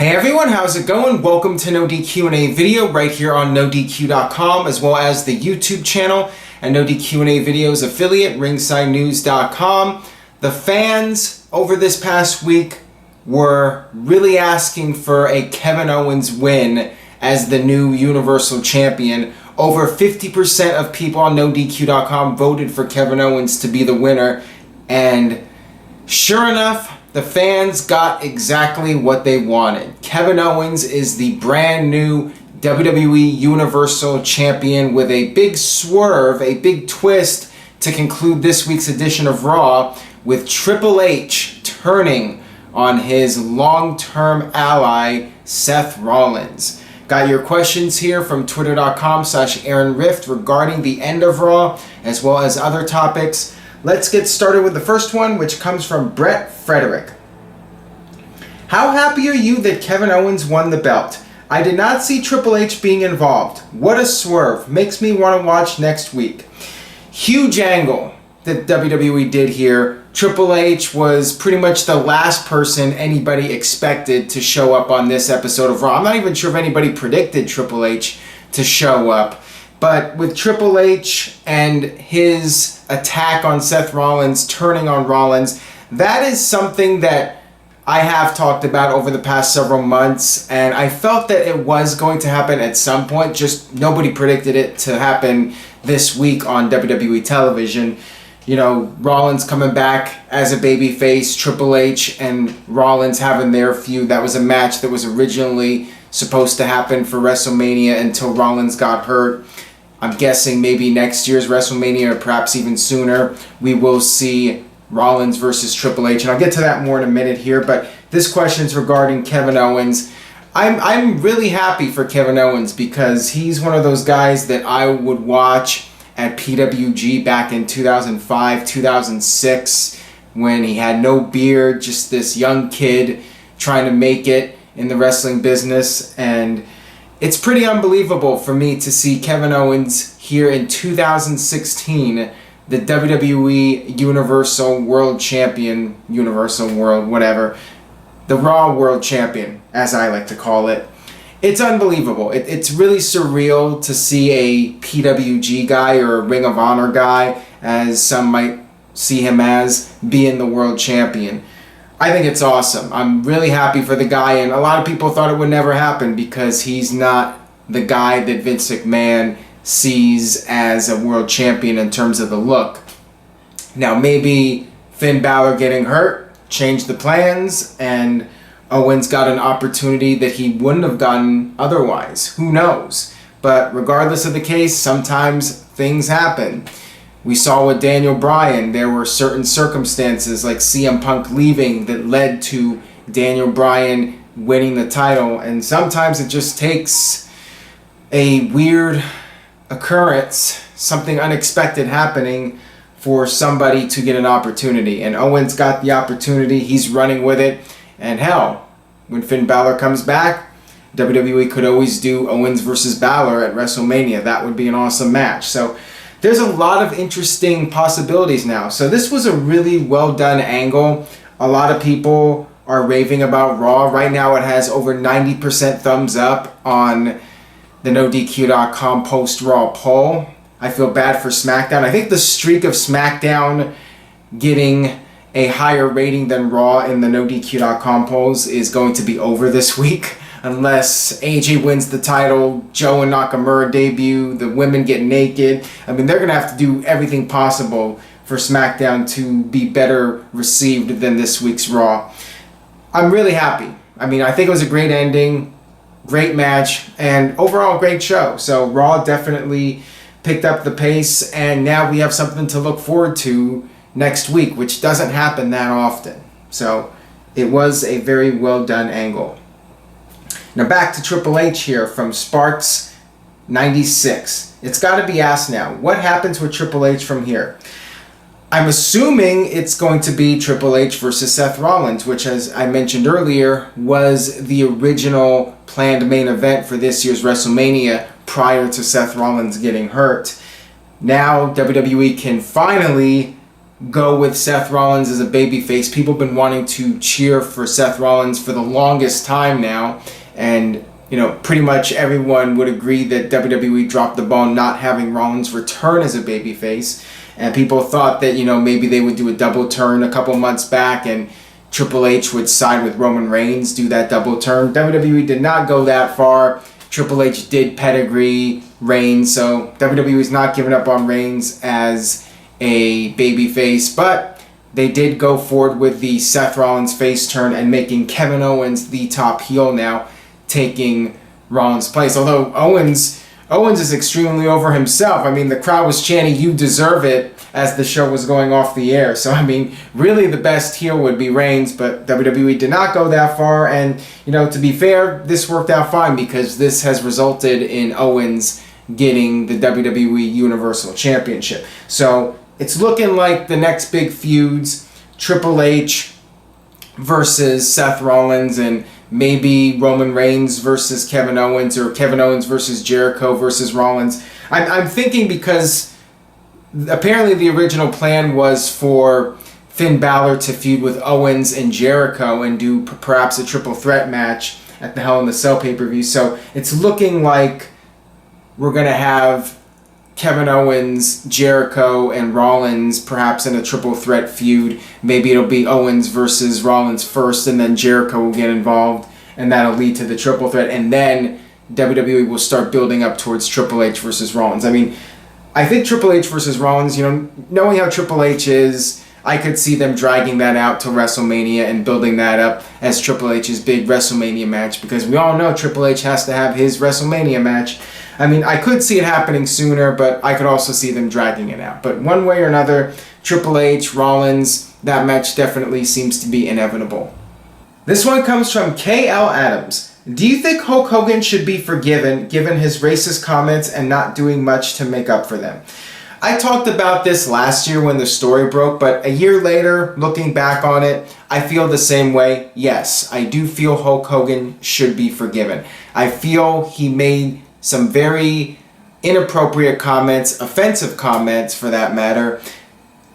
Hey everyone, how's it going? Welcome to NoDQ&A video right here on NoDQ.com, as well as the YouTube channel and NoDQ&A videos affiliate, ringsidenews.com. The fans over this past week were really asking for a Kevin Owens win as the new Universal Champion. Over 50% of people on NoDQ.com voted for Kevin Owens to be the winner, and sure enough, the fans got exactly what they wanted. Kevin Owens is the brand new WWE Universal Champion with a big swerve, a big twist to conclude this week's edition of Raw, with Triple H turning on his long-term ally, Seth Rollins. Got your questions here from twitter.com/AaronRift regarding the end of Raw, as well as other topics. Let's get started with the first one, which comes from Brett Frederick. How happy are you that Kevin Owens won the belt? I did not see Triple H being involved. What a swerve. Makes me want to watch next week. Huge angle that WWE did here. Triple H was pretty much the last person anybody expected to show up on this episode of Raw. I'm not even sure if anybody predicted Triple H to show up. But with Triple H and his attack on Seth Rollins, turning on Rollins, that is something that I have talked about over the past several months, and I felt that it was going to happen at some point, just nobody predicted it to happen this week on WWE television. You know, Rollins coming back as a babyface, Triple H and Rollins having their feud. That was a match that was originally supposed to happen for WrestleMania until Rollins got hurt. I'm guessing maybe next year's WrestleMania, or perhaps even sooner, we will see Rollins versus Triple H. And I'll get to that more in a minute here, but this question is regarding Kevin Owens. I'm really happy for Kevin Owens because he's one of those guys that I would watch at PWG back in 2005, 2006, when he had no beard, just this young kid trying to make it in the wrestling business. And it's pretty unbelievable for me to see Kevin Owens here in 2016, the WWE Universal World Champion, Universal World, whatever, the Raw World Champion, as I like to call it. It's unbelievable. It's really surreal to see a PWG guy or a Ring of Honor guy, as some might see him as, being the World Champion. I think it's awesome. I'm really happy for the guy, and a lot of people thought it would never happen because he's not the guy that Vince McMahon sees as a world champion in terms of the look. Now, maybe Finn Balor getting hurt changed the plans, and Owens got an opportunity that he wouldn't have gotten otherwise. Who knows? But regardless of the case, sometimes things happen. We saw with Daniel Bryan, there were certain circumstances like CM Punk leaving that led to Daniel Bryan winning the title. And sometimes it just takes a weird occurrence, something unexpected happening for somebody to get an opportunity. And Owens got the opportunity. He's running with it. And hell, when Finn Balor comes back, WWE could always do Owens versus Balor at WrestleMania. That would be an awesome match. So there's a lot of interesting possibilities now. So this was a really well done angle. A lot of people are raving about Raw. Right now it has over 90% thumbs up on the NoDQ.com post-Raw poll. I feel bad for SmackDown. I think the streak of SmackDown getting a higher rating than Raw in the NoDQ.com polls is going to be over this week. Unless AJ wins the title, Joe and Nakamura debut, the women get naked. I mean, they're going to have to do everything possible for SmackDown to be better received than this week's Raw. I'm really happy. I mean, I think it was a great ending, great match, and overall great show. So Raw definitely picked up the pace, and now we have something to look forward to next week, which doesn't happen that often. So it was a very well done angle. Now back to Triple H here from Sparks96. It's got to be asked now, what happens with Triple H from here? I'm assuming it's going to be Triple H versus Seth Rollins, which, as I mentioned earlier, was the original planned main event for this year's WrestleMania prior to Seth Rollins getting hurt. Now WWE can finally go with Seth Rollins as a babyface. People have been wanting to cheer for Seth Rollins for the longest time now, and pretty much everyone would agree that WWE dropped the ball not having Rollins return as a babyface. And people thought that maybe they would do a double turn a couple months back, and Triple H would side with Roman Reigns, do that double turn. WWE did not go that far. Triple H did pedigree Reigns, so WWE is not giving up on Reigns as a babyface, but they did go forward with the Seth Rollins face turn and making Kevin Owens the top heel now, taking Rollins' place. Although Owens is extremely over himself. I mean, the crowd was chanting, "You deserve it," as the show was going off the air. So, I mean, really the best heel would be Reigns, but WWE did not go that far. And, to be fair, this worked out fine because this has resulted in Owens getting the WWE Universal Championship. So, it's looking like the next big feuds, Triple H versus Seth Rollins, and maybe Roman Reigns versus Kevin Owens, or Kevin Owens versus Jericho versus Rollins. I'm thinking because apparently the original plan was for Finn Balor to feud with Owens and Jericho and do perhaps a triple threat match at the Hell in the Cell pay-per-view. So it's looking like we're going to have Kevin Owens, Jericho, and Rollins perhaps in a triple threat feud. Maybe it'll be Owens versus Rollins first, and then Jericho will get involved, and that'll lead to the triple threat, and then WWE will start building up towards Triple H versus Rollins. I mean, I think Triple H versus Rollins, knowing how Triple H is, I could see them dragging that out to WrestleMania and building that up as Triple H's big WrestleMania match, because we all know Triple H has to have his WrestleMania match. I mean, I could see it happening sooner, but I could also see them dragging it out. But one way or another, Triple H, Rollins, that match definitely seems to be inevitable. This one comes from KL Adams. Do you think Hulk Hogan should be forgiven given his racist comments and not doing much to make up for them? I talked about this last year when the story broke, but a year later, looking back on it, I feel the same way. Yes, I do feel Hulk Hogan should be forgiven. I feel he made some very inappropriate comments, offensive comments for that matter,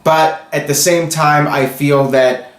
but at the same time, I feel that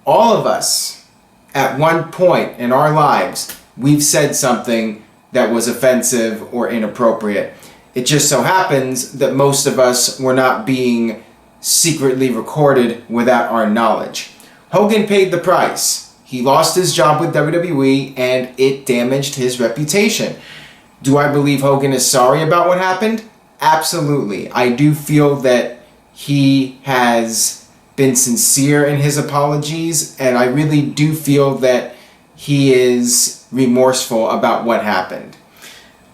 all of us, at one point in our lives, we've said something that was offensive or inappropriate. It just so happens that most of us were not being secretly recorded without our knowledge. Hogan paid the price. He lost his job with WWE and it damaged his reputation. Do I believe Hogan is sorry about what happened? Absolutely. I do feel that he has been sincere in his apologies, and I really do feel that he is remorseful about what happened.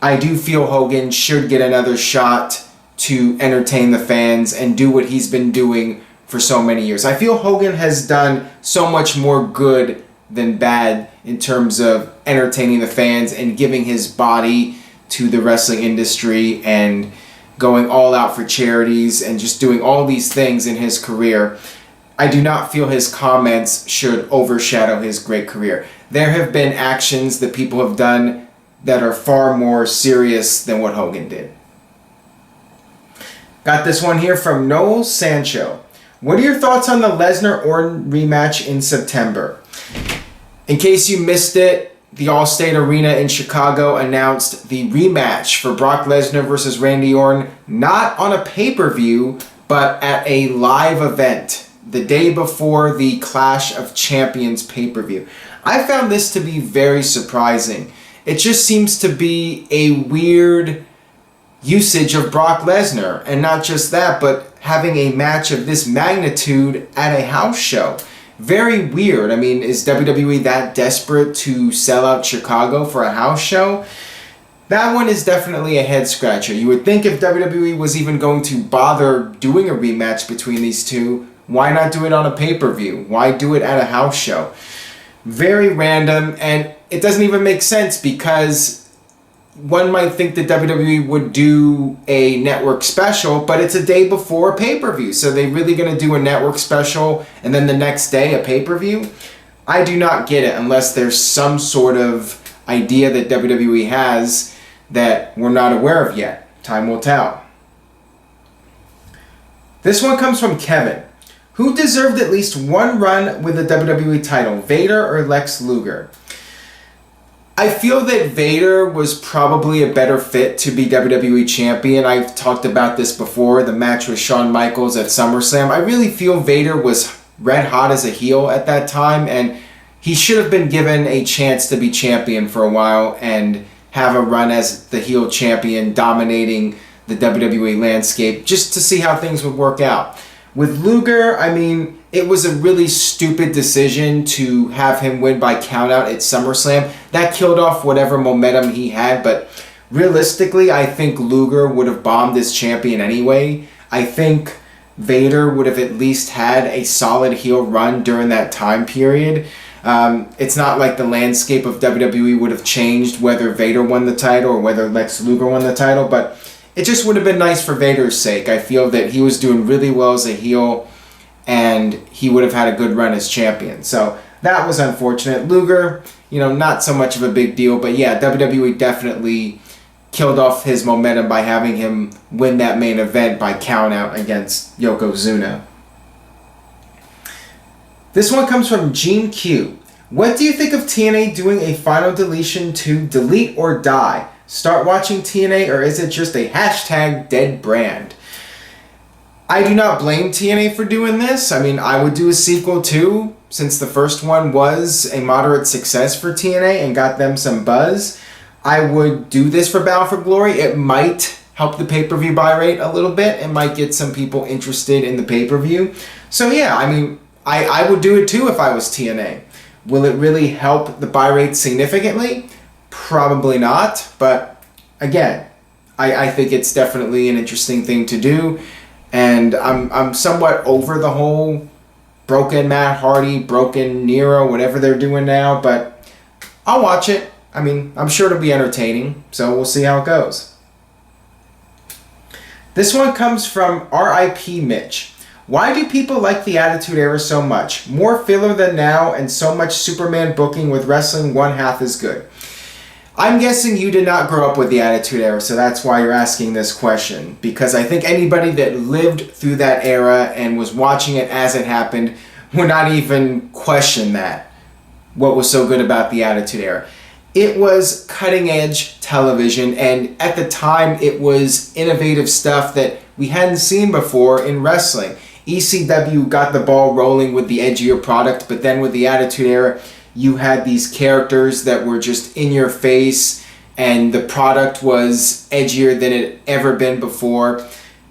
I do feel Hogan should get another shot to entertain the fans and do what he's been doing for so many years. I feel Hogan has done so much more good than bad in terms of entertaining the fans and giving his body to the wrestling industry and going all out for charities and just doing all these things in his career. I do not feel his comments should overshadow his great career. There have been actions that people have done that are far more serious than what Hogan did. Got this one here from Noel Sancho. What are your thoughts on the Lesnar-Orton rematch in September? In case you missed it, the Allstate Arena in Chicago announced the rematch for Brock Lesnar versus Randy Orton, not on a pay-per-view, but at a live event the day before the Clash of Champions pay-per-view. I found this to be very surprising. It just seems to be a weird usage of Brock Lesnar, and not just that, but having a match of this magnitude at a house show. Very weird. I mean, is WWE that desperate to sell out Chicago for a house show? That one is definitely a head scratcher. You would think if WWE was even going to bother doing a rematch between these two, why not do it on a pay-per-view? Why do it at a house show? Very random, and it doesn't even make sense because one might think that WWE would do a network special, but it's a day before a pay-per-view. So they really going to do a network special and then the next day a pay-per-view? I do not get it unless there's some sort of idea that WWE has that we're not aware of yet. Time will tell. This one comes from Kevin. Who deserved at least one run with the WWE title, Vader or Lex Luger? I feel that Vader was probably a better fit to be WWE Champion. I've talked about this before, the match with Shawn Michaels at SummerSlam. I really feel Vader was red hot as a heel at that time, and he should have been given a chance to be champion for a while and have a run as the heel champion dominating the WWE landscape just to see how things would work out. With Luger, I mean, it was a really stupid decision to have him win by countout at SummerSlam. That killed off whatever momentum he had, but realistically, I think Luger would have bombed as champion anyway. I think Vader would have at least had a solid heel run during that time period. It's not like the landscape of WWE would have changed whether Vader won the title or whether Lex Luger won the title, but it just would have been nice for Vader's sake. I feel that he was doing really well as a heel, and he would have had a good run as champion. So that was unfortunate. Luger, not so much of a big deal, but yeah, WWE definitely killed off his momentum by having him win that main event by countout against Yokozuna. This one comes from Gene Q. What do you think of TNA doing a final deletion to Delete or Die? Start watching TNA, or is it just a hashtag dead brand? I do not blame TNA for doing this. I mean, I would do a sequel too, since the first one was a moderate success for TNA and got them some buzz. I would do this for Bound for Glory. It might help the pay-per-view buy rate a little bit. It might get some people interested in the pay-per-view. So yeah, I mean, I would do it too if I was TNA. Will it really help the buy rate significantly? Probably not, but again, I think it's definitely an interesting thing to do, and I'm somewhat over the whole broken Matt Hardy, broken Nero, whatever they're doing now, but I'll watch it. I mean, I'm sure it'll be entertaining, so we'll see how it goes. This one comes from R.I.P. Mitch. Why do people like the Attitude Era so much? More filler than now, and so much Superman booking with wrestling one half as good. I'm guessing you did not grow up with the Attitude Era, so that's why you're asking this question. Because I think anybody that lived through that era and was watching it as it happened would not even question that. What was so good about the Attitude Era? It was cutting edge television, and at the time it was innovative stuff that we hadn't seen before in wrestling. ECW got the ball rolling with the edgier product, but then with the Attitude Era, you had these characters that were just in your face, and the product was edgier than it had ever been before.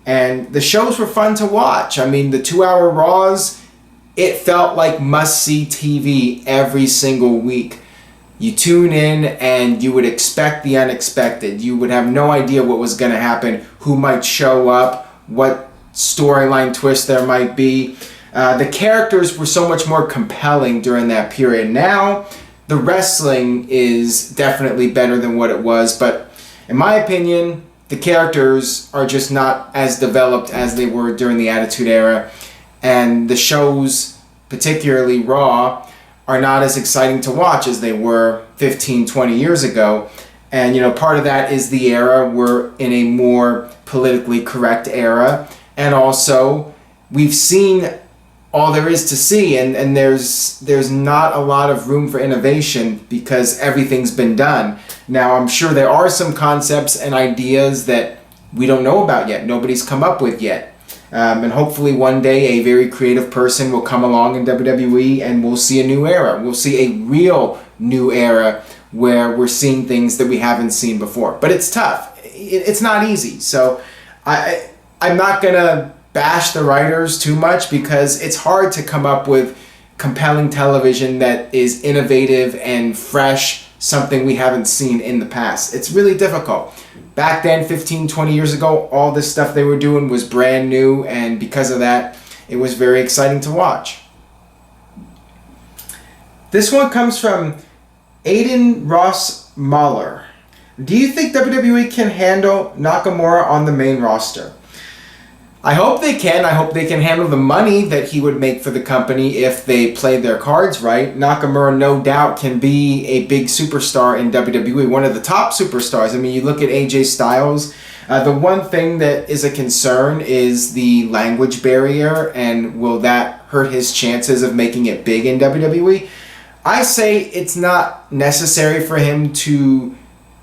And the shows were fun to watch. I mean, the 2-hour Raws, it felt like must-see TV every single week. You tune in and you would expect the unexpected. You would have no idea what was going to happen, who might show up, what storyline twist there might be. The characters were so much more compelling during that period. Now, the wrestling is definitely better than what it was, but in my opinion, the characters are just not as developed as they were during the Attitude Era, and the shows, particularly Raw, are not as exciting to watch as they were 15, 20 years ago. And, part of that is the era. We're in a more politically correct era, and also we've seen all there is to see, and there's not a lot of room for innovation because everything's been done. Now, I'm sure there are some concepts and ideas that we don't know about yet, nobody's come up with yet. And hopefully one day a very creative person will come along in WWE and we'll see a new era. We'll see a real new era where we're seeing things that we haven't seen before. But it's tough. It's not easy. So I'm not going to bash the writers too much because it's hard to come up with compelling television that is innovative and fresh, something we haven't seen in the past. It's really difficult. Back then, 15, 20 years ago, all this stuff they were doing was brand new, and because of that, it was very exciting to watch. This one comes from Aiden Ross Mahler. Do you think WWE can handle Nakamura on the main roster? I hope they can. I hope they can handle the money that he would make for the company if they played their cards right. Nakamura, no doubt, can be a big superstar in WWE, one of the top superstars. I mean, you look at AJ Styles, The one thing that is a concern is the language barrier, and will that hurt his chances of making it big in WWE? I say it's not necessary for him to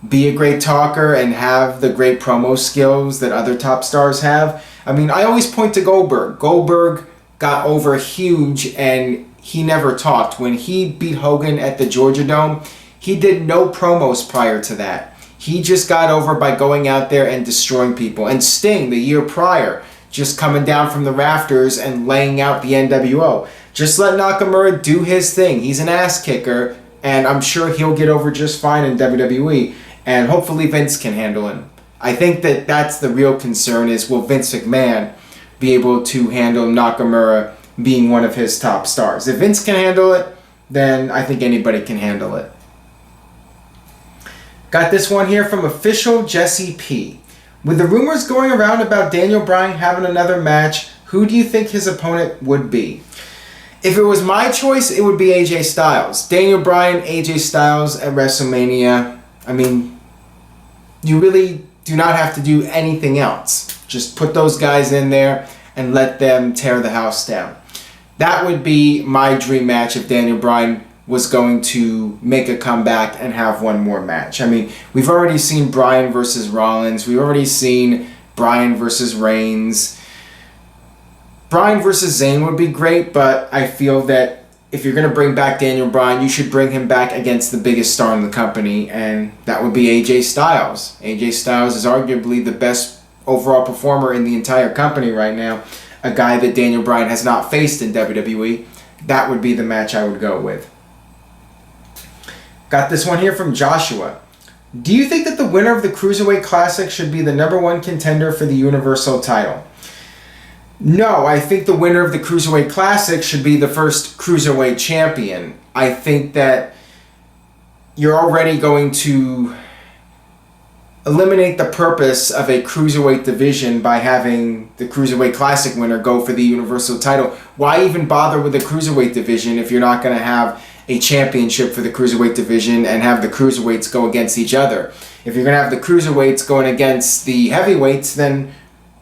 be a great talker and have the great promo skills that other top stars have. I mean, I always point to Goldberg. Goldberg got over huge and he never talked. When he beat Hogan at the Georgia Dome, he did no promos prior to that. He just got over by going out there and destroying people. And Sting, the year prior, just coming down from the rafters and laying out the NWO. Just let Nakamura do his thing. He's an ass kicker, and I'm sure he'll get over just fine in WWE. And hopefully Vince can handle him. I think that that's the real concern, is will Vince McMahon be able to handle Nakamura being one of his top stars? If Vince can handle it, then I think anybody can handle it. Got this one here from official Jesse P. With the rumors going around about Daniel Bryan having another match, who do you think his opponent would be? If it was my choice, it would be AJ Styles. Daniel Bryan, AJ Styles at WrestleMania. I mean, you really do not have to do anything else. Just put those guys in there and let them tear the house down. That would be my dream match if Daniel Bryan was going to make a comeback and have one more match. I mean, we've already seen Bryan versus Rollins. We've already seen Bryan versus Reigns. Bryan versus Zayn would be great, but I feel that if you're going to bring back Daniel Bryan, you should bring him back against the biggest star in the company, and that would be AJ Styles. AJ Styles is arguably the best overall performer in the entire company right now. A guy that Daniel Bryan has not faced in WWE. That would be the match I would go with. Got this one here from Joshua. Do you think that the winner of the Cruiserweight Classic should be the #1 contender for the Universal title? No, I think the winner of the Cruiserweight Classic should be the first Cruiserweight champion. I think that you're already going to eliminate the purpose of a Cruiserweight division by having the Cruiserweight Classic winner go for the Universal title. Why even bother with the Cruiserweight division if you're not going to have a championship for the Cruiserweight division and have the Cruiserweights go against each other? If you're going to have the Cruiserweights going against the Heavyweights, then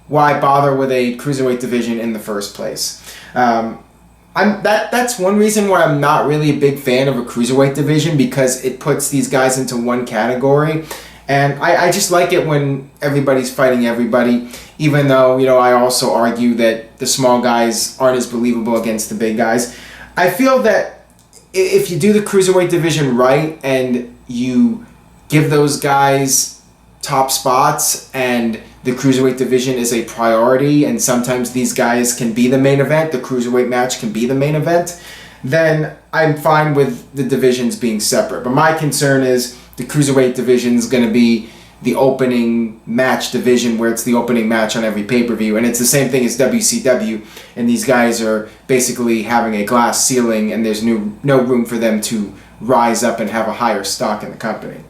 why bother with a Cruiserweight division in the first place? That's one reason why I'm not really a big fan of a Cruiserweight division, because it puts these guys into one category. And I just like it when everybody's fighting everybody, even though, I also argue that the small guys aren't as believable against the big guys. I feel that if you do the Cruiserweight division right and you give those guys top spots and the Cruiserweight division is a priority and sometimes these guys can be the main event, the Cruiserweight match can be the main event, then I'm fine with the divisions being separate. But my concern is the Cruiserweight division is going to be the opening match division, where it's the opening match on every pay-per-view, and it's the same thing as WCW, and these guys are basically having a glass ceiling and there's no room for them to rise up and have a higher stock in the company.